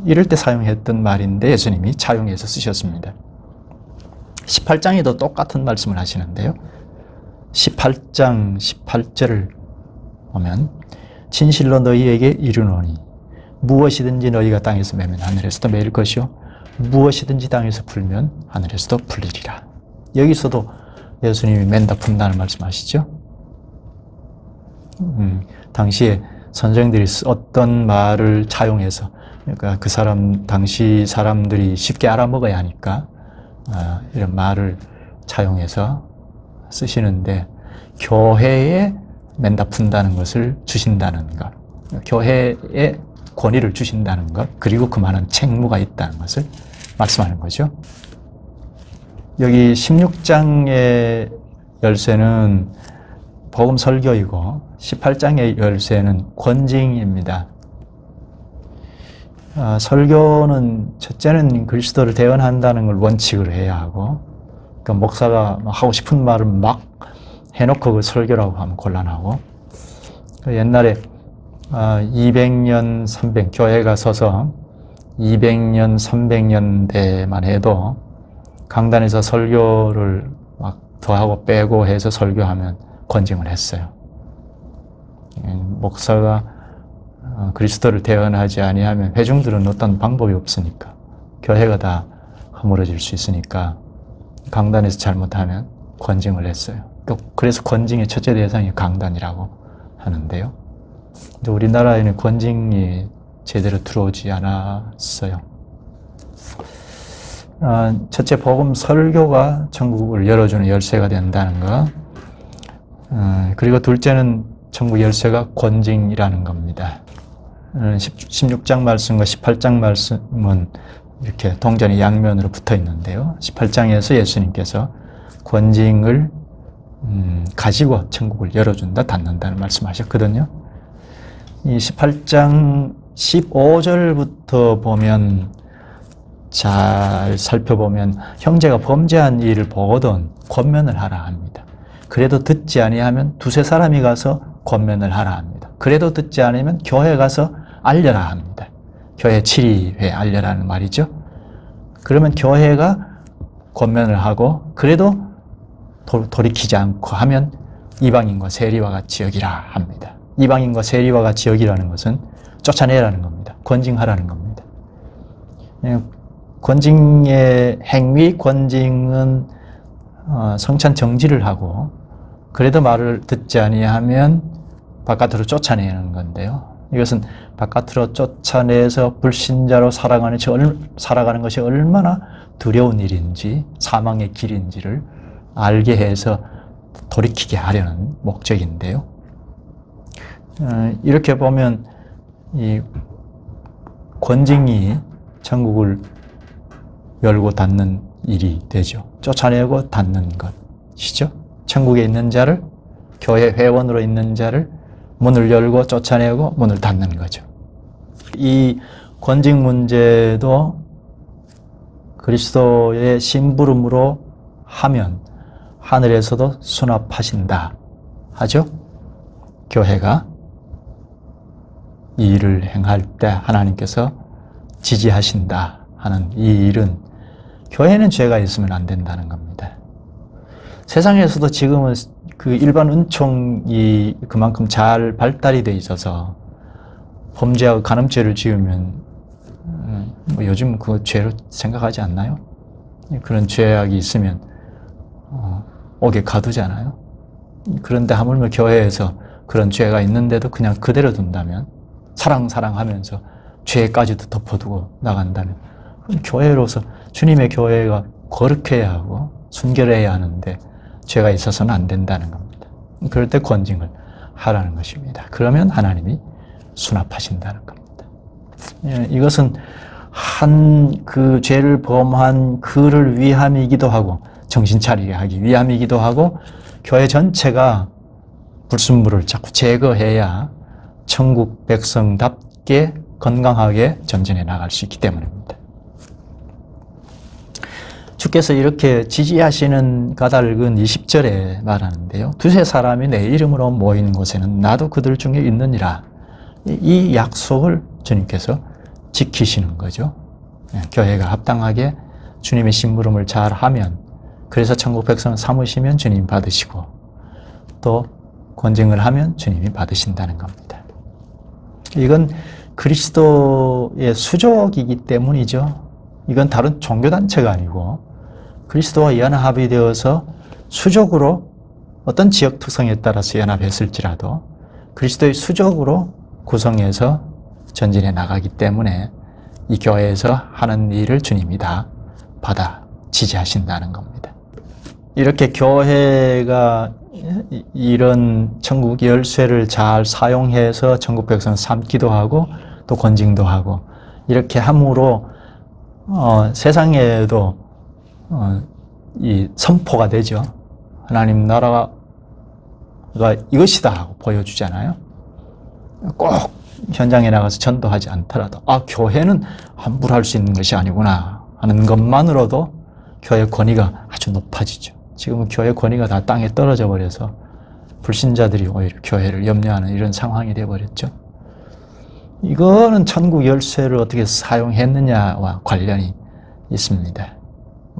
이럴 때 사용했던 말인데 예수님이 차용해서 쓰셨습니다. 18장에도 똑같은 말씀을 하시는데요. 18장 18절을 보면 진실로 너희에게 이르노니 무엇이든지 너희가 땅에서 매면 하늘에서도 매일 것이요 무엇이든지 땅에서 풀면 하늘에서도 풀리리라. 여기서도 예수님이 맨다 푼다는 말씀하시죠. 당시에 선생들이 어떤 말을 차용해서, 그러니까 그 당시 사람들이 쉽게 알아먹어야 하니까 이런 말을 차용해서 쓰시는데, 교회에 맨다 푼다는 것을 주신다는 것, 교회에 권위를 주신다는 것, 그리고 그만한 책무가 있다는 것을 말씀하는 거죠. 여기 16장의 열쇠는 복음 설교이고 18장의 열쇠는 권징입니다. 설교는 첫째는 그리스도를 대언한다는 걸 원칙으로 해야 하고, 그러니까 목사가 하고 싶은 말을 막 해놓고 그 설교라고 하면 곤란하고, 옛날에 200년, 300, 교회가 서서 200년, 300년대만 해도 강단에서 설교를 막 더하고 빼고 해서 설교하면 권징을 했어요. 목사가 그리스도를 대언하지 아니하면 회중들은 어떤 방법이 없으니까, 교회가 다 허물어질 수 있으니까 강단에서 잘못하면 권징을 했어요. 그래서 권징의 첫째 대상이 강단이라고 하는데요. 우리나라에는 권징이 제대로 들어오지 않았어요. 첫째, 복음 설교가 천국을 열어주는 열쇠가 된다는 것. 그리고 둘째는 천국 열쇠가 권징이라는 겁니다. 16장 말씀과 18장 말씀은 이렇게 동전이 양면으로 붙어 있는데요. 18장에서 예수님께서 권징을 가지고 천국을 열어준다, 닫는다는 말씀하셨거든요. 이 18장 15절부터 보면, 잘 살펴보면 형제가 범죄한 일을 보거든 권면을 하라 합니다. 그래도 듣지 아니하면 두세 사람이 가서 권면을 하라 합니다. 그래도 듣지 않으면 교회에 가서 알려라 합니다. 교회 7위회 알려라는 말이죠. 그러면 교회가 권면을 하고 그래도 돌이키지 않고 하면 이방인과 세리와 같이 여기라 합니다. 이방인과 세리와 같이 여기라는 것은 쫓아내라는 겁니다. 권징하라는 겁니다. 권징의 행위, 권징은 성찬 정지를 하고 그래도 말을 듣지 아니하면 바깥으로 쫓아내는 건데요. 이것은 바깥으로 쫓아내서 불신자로 살아가는 것이 얼마나 두려운 일인지, 사망의 길인지를 알게 해서 돌이키게 하려는 목적인데요. 이렇게 보면 이 권징이 천국을 열고 닫는 일이 되죠. 쫓아내고 닫는 것이죠. 천국에 있는 자를, 교회 회원으로 있는 자를 문을 열고 쫓아내고 문을 닫는 거죠. 이 권징 문제도 그리스도의 심부름으로 하면 하늘에서도 수납하신다 하죠. 교회가 이 일을 행할 때 하나님께서 지지하신다 하는 이 일은, 교회는 죄가 있으면 안 된다는 겁니다. 세상에서도 지금은 그 일반 은총이 그만큼 잘 발달이 돼 있어서 범죄하고 간음죄를 지으면 요즘 그 죄로 생각하지 않나요? 그런 죄악이 있으면 옥에 가두잖아요. 그런데 하물며 교회에서 그런 죄가 있는데도 그냥 그대로 둔다면, 사랑하면서 죄까지도 덮어두고 나간다면, 교회로서 주님의 교회가 거룩해야 하고 순결해야 하는데 죄가 있어서는 안 된다는 겁니다. 그럴 때 권징을 하라는 것입니다. 그러면 하나님이 수납하신다는 겁니다. 이것은 그 죄를 범한 그를 위함이기도 하고, 정신 차리게 하기 위함이기도 하고, 교회 전체가 불순물을 자꾸 제거해야 천국 백성답게 건강하게 전진해 나갈 수 있기 때문입니다. 주께서 이렇게 지지하시는 까닭은 20절에 말하는데요. 두세 사람이 내 이름으로 모인 곳에는 나도 그들 중에 있느니라. 이 약속을 주님께서 지키시는 거죠. 교회가 합당하게 주님의 심부름을 잘하면, 그래서 천국 백성을 삼으시면 주님 받으시고 또 권징을 하면 주님이 받으신다는 겁니다. 이건 그리스도의 수족이기 때문이죠. 이건 다른 종교단체가 아니고 그리스도와 연합이 되어서 수족으로 어떤 지역 특성에 따라서 연합했을지라도 그리스도의 수족으로 구성해서 전진해 나가기 때문에 이 교회에서 하는 일을 주님이 다 받아 지지하신다는 겁니다. 이렇게 교회가 이런 천국 열쇠를 잘 사용해서 천국 백성 삼기도 하고 또 권징도 하고 이렇게 함으로 세상에도 이 선포가 되죠. 하나님 나라가 이것이다 하고 보여주잖아요. 꼭 현장에 나가서 전도하지 않더라도 교회는 함부로 할 수 있는 것이 아니구나 하는 것만으로도 교회 권위가 아주 높아지죠. 지금은 교회 권위가 다 땅에 떨어져 버려서 불신자들이 오히려 교회를 염려하는 이런 상황이 되어버렸죠. 이거는 천국 열쇠를 어떻게 사용했느냐와 관련이 있습니다.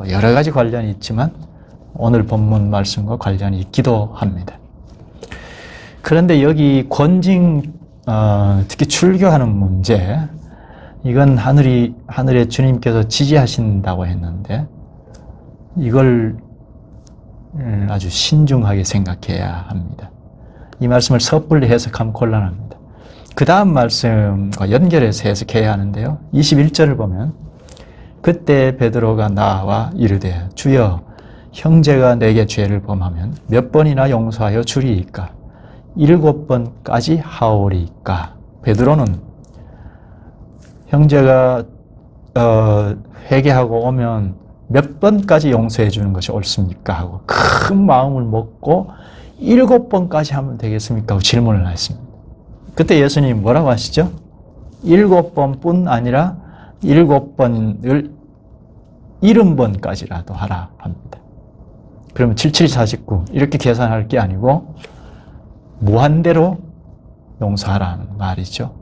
여러 가지 관련이 있지만 오늘 본문 말씀과 관련이 있기도 합니다. 그런데 여기 권징, 특히 출교하는 문제, 이건 하늘에 주님께서 지지하신다고 했는데 이걸 아주 신중하게 생각해야 합니다. 이 말씀을 섣불리 해석하면 곤란합니다. 그 다음 말씀과 연결해서 해석해야 하는데요. 21절을 보면 그때 베드로가 나와 이르되 주여 형제가 내게 죄를 범하면 몇 번이나 용서하여 주리이까? 7번까지 하오리이까? 베드로는 형제가 회개하고 오면 몇 번까지 용서해 주는 것이 옳습니까? 하고 큰 마음을 먹고 7번까지 하면 되겠습니까? 하고 질문을 했습니다. 그때 예수님이 뭐라고 하시죠? 7번뿐 아니라 7번을 70번까지라도 하라 합니다. 그러면 7749 이렇게 계산할 게 아니고 무한대로 용서하라는 말이죠.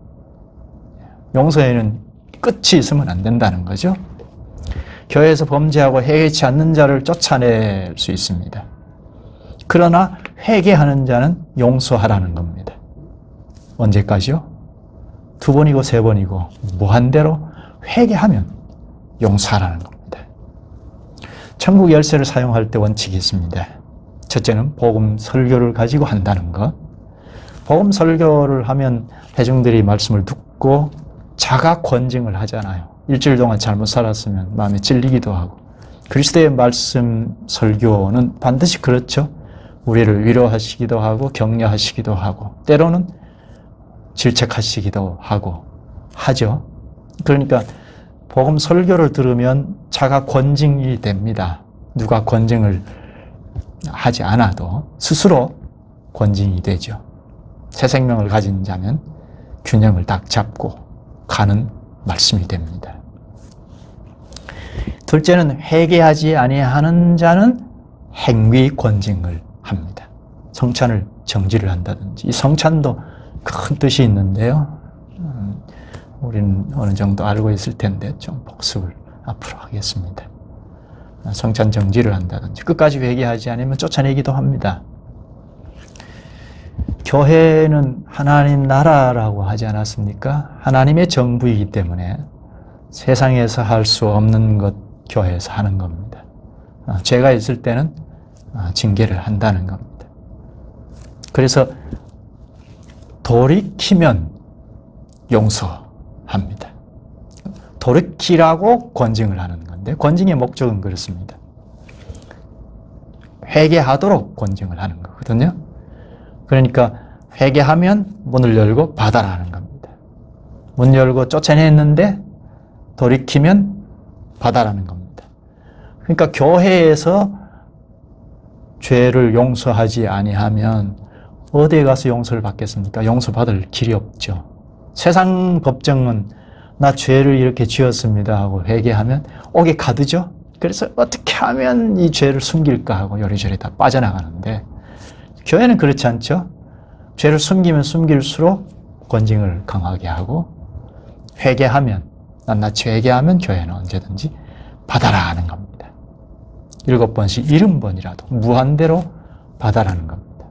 용서에는 끝이 있으면 안 된다는 거죠. 교회에서 범죄하고 회개치 않는 자를 쫓아낼 수 있습니다. 그러나 회개하는 자는 용서하라는 겁니다. 언제까지요? 2번이고 3번이고 무한대로 회개하면 용서하라는 겁니다. 천국 열쇠를 사용할 때 원칙이 있습니다. 첫째는 복음 설교를 가지고 한다는 것. 복음 설교를 하면 대중들이 말씀을 듣고 자가 권징을 하잖아요. 일주일 동안 잘못 살았으면 마음에 찔리기도 하고. 그리스도의 말씀 설교는 반드시 그렇죠. 우리를 위로하시기도 하고 격려하시기도 하고 때로는 질책하시기도 하고 하죠. 그러니까 복음 설교를 들으면 자가 권징이 됩니다. 누가 권징을 하지 않아도 스스로 권징이 되죠. 새 생명을 가진 자면 균형을 딱 잡고 가는 말씀이 됩니다. 둘째는 회개하지 아니하는 자는 행위 권징을 합니다. 성찬을 정지를 한다든지. 이 성찬도 큰 뜻이 있는데요. 우리는 어느 정도 알고 있을 텐데 좀 복습을 앞으로 하겠습니다. 성찬 정지를 한다든지 끝까지 회개하지 않으면 쫓아내기도 합니다. 교회는 하나님 나라라고 하지 않았습니까? 하나님의 정부이기 때문에 세상에서 할 수 없는 것 교회에서 하는 겁니다. 죄가 있을 때는 징계를 한다는 겁니다. 그래서 돌이키면 용서합니다. 돌이키라고 권징을 하는 건데 권징의 목적은 그렇습니다. 회개하도록 권징을 하는 거거든요. 그러니까 회개하면 문을 열고 받아라는 겁니다. 문 열고 쫓아냈는데 돌이키면 받아라는 겁니다. 그러니까 교회에서 죄를 용서하지 아니하면 어디에 가서 용서를 받겠습니까? 용서받을 길이 없죠. 세상 법정은 나 죄를 이렇게 지었습니다 하고 회개하면 옥에 가두죠. 그래서 어떻게 하면 이 죄를 숨길까 하고 요리조리 다 빠져나가는데 교회는 그렇지 않죠. 죄를 숨기면 숨길수록 권징을 강하게 하고 회개하면, 낱낱이 회개하면 교회는 언제든지 받아라 하는 겁니다. 7번씩 70번이라도 무한대로 받아라는 겁니다.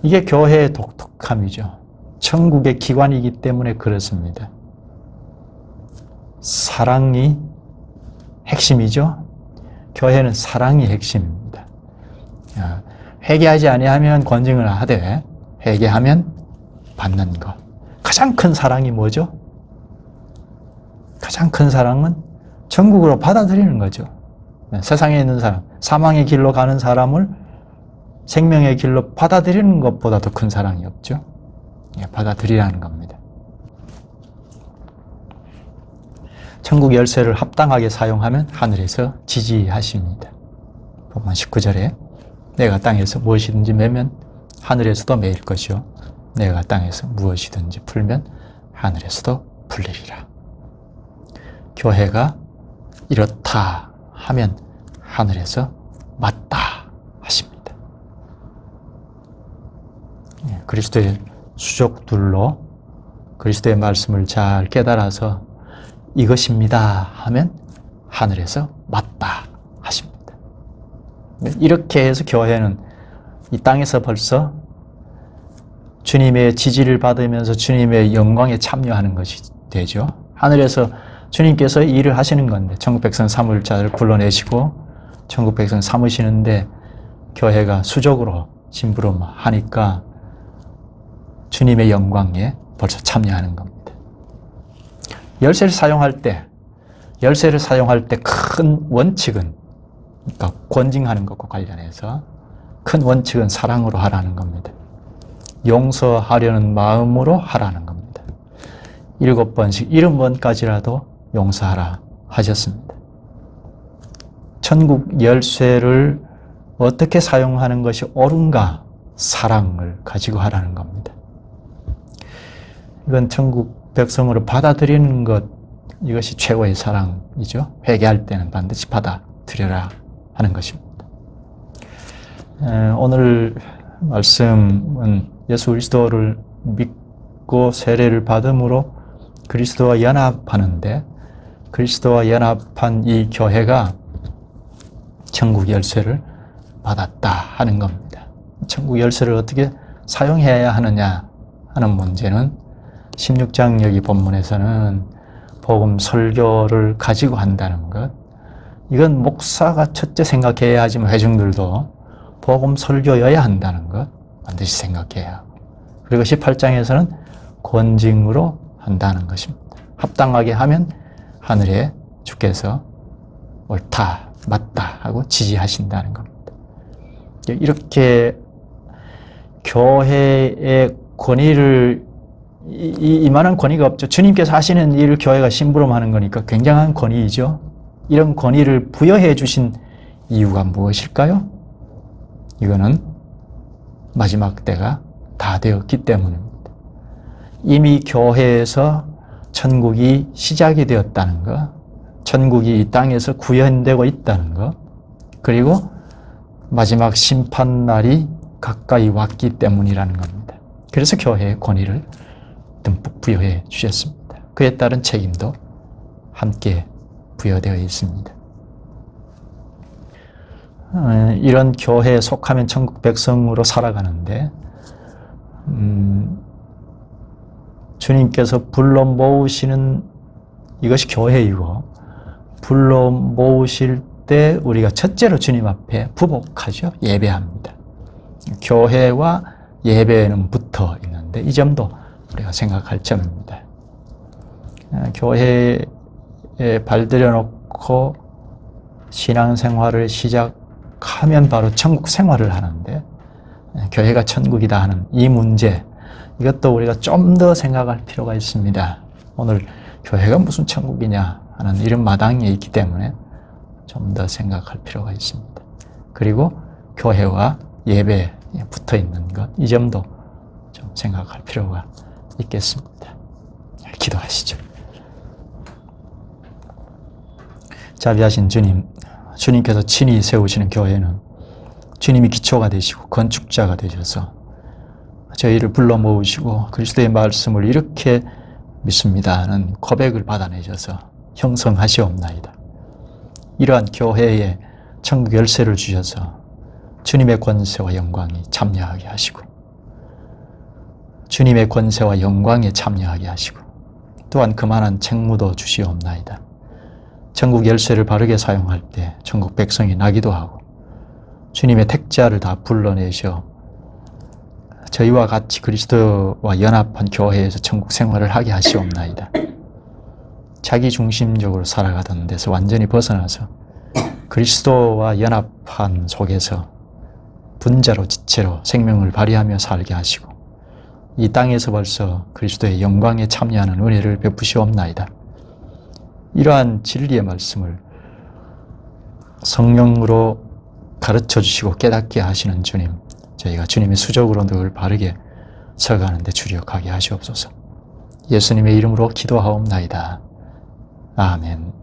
이게 교회의 독특함이죠. 천국의 기관이기 때문에 그렇습니다. 사랑이 핵심이죠. 교회는 사랑이 핵심입니다. 회개하지 아니하면 권징을 하되 회개하면 받는 것. 가장 큰 사랑이 뭐죠? 가장 큰 사랑은 천국으로 받아들이는 거죠. 세상에 있는 사람, 사망의 길로 가는 사람을 생명의 길로 받아들이는 것보다 더 큰 사랑이 없죠. 받아들이라는 겁니다. 천국 열쇠를 합당하게 사용하면 하늘에서 지지하십니다. 본문 19절에 내가 땅에서 무엇이든지 매면 하늘에서도 매일 것이요 내가 땅에서 무엇이든지 풀면 하늘에서도 풀리리라. 교회가 이렇다 하면 하늘에서 맞다 하십니다. 그리스도의 수족들로 그리스도의 말씀을 잘 깨달아서 이것입니다 하면 하늘에서 맞다 하십니다. 이렇게 해서 교회는 이 땅에서 벌써 주님의 지지를 받으면서 주님의 영광에 참여하는 것이 되죠. 하늘에서 주님께서 일을 하시는 건데 천국 백성 삼을 자를 불러내시고 천국 백성 삼으시는데 교회가 수족으로 심부름하니까 주님의 영광에 벌써 참여하는 겁니다. 열쇠를 사용할 때 큰 원칙은, 그러니까 권징하는 것과 관련해서 큰 원칙은 사랑으로 하라는 겁니다. 용서하려는 마음으로 하라는 겁니다. 7번씩 70번까지라도 용서하라 하셨습니다. 천국 열쇠를 어떻게 사용하는 것이 옳은가? 사랑을 가지고 하라는 겁니다. 이건 천국 백성으로 받아들이는 것, 이것이 최고의 사랑이죠. 회개할 때는 반드시 받아들여라 하는 것입니다. 오늘 말씀은 예수 그리스도를 믿고 세례를 받음으로 그리스도와 연합하는데 그리스도와 연합한 이 교회가 천국 열쇠를 받았다 하는 겁니다. 천국 열쇠를 어떻게 사용해야 하느냐 하는 문제는 16장 여기 본문에서는 복음 설교를 가지고 한다는 것, 이건 목사가 첫째 생각해야 하지만 회중들도 복음 설교여야 한다는 것 반드시 생각해야 하고, 그리고 18장에서는 권징으로 한다는 것입니다. 합당하게 하면 하늘에 주께서 옳다, 맞다 하고 지지하신다는 겁니다. 이렇게 교회의 권위를, 이만한 권위가 없죠. 주님께서 하시는 일을 교회가 심부름하는 거니까 굉장한 권위이죠. 이런 권위를 부여해 주신 이유가 무엇일까요? 이거는 마지막 때가 다 되었기 때문입니다. 이미 교회에서 천국이 시작이 되었다는 것, 천국이 이 땅에서 구현되고 있다는 것, 그리고 마지막 심판날이 가까이 왔기 때문이라는 겁니다. 그래서 교회의 권위를 듬뿍 부여해 주셨습니다. 그에 따른 책임도 함께 부여되어 있습니다. 이런 교회에 속하면 천국 백성으로 살아가는데 주님께서 불러 모으시는 이것이 교회이고, 불러 모으실 때 우리가 첫째로 주님 앞에 부복하죠. 예배합니다. 교회와 예배는 붙어 있는데 이 점도 우리가 생각할 점입니다. 교회에 발들여 놓고 신앙생활을 시작하면 바로 천국 생활을 하는데 교회가 천국이다 하는 이 문제, 이것도 우리가 좀 더 생각할 필요가 있습니다. 오늘 교회가 무슨 천국이냐 하는 이런 마당에 있기 때문에 좀 더 생각할 필요가 있습니다. 그리고 교회와 예배에 붙어 있는 것, 이 점도 좀 생각할 필요가 있겠습니다. 기도하시죠. 자비하신 주님, 주님께서 친히 세우시는 교회는 주님이 기초가 되시고 건축자가 되셔서 저희를 불러 모으시고 그리스도의 말씀을 이렇게 믿습니다는 고백을 받아내셔서 형성하시옵나이다. 이러한 교회에 천국 열쇠를 주셔서 주님의 권세와 영광이 참여하게 하시고 주님의 권세와 영광에 참여하게 하시고 또한 그만한 책무도 주시옵나이다. 천국 열쇠를 바르게 사용할 때 천국 백성이 나기도 하고 주님의 택자를 다 불러내셔 저희와 같이 그리스도와 연합한 교회에서 천국 생활을 하게 하시옵나이다. 자기 중심적으로 살아가던 데서 완전히 벗어나서 그리스도와 연합한 속에서 분자로 지체로 생명을 발휘하며 살게 하시고 이 땅에서 벌써 그리스도의 영광에 참여하는 은혜를 베푸시옵나이다. 이러한 진리의 말씀을 성령으로 가르쳐 주시고 깨닫게 하시는 주님, 저희가 주님의 수족으로 늘 바르게 서가는 데 주력하게 하시옵소서. 예수님의 이름으로 기도하옵나이다. 아멘.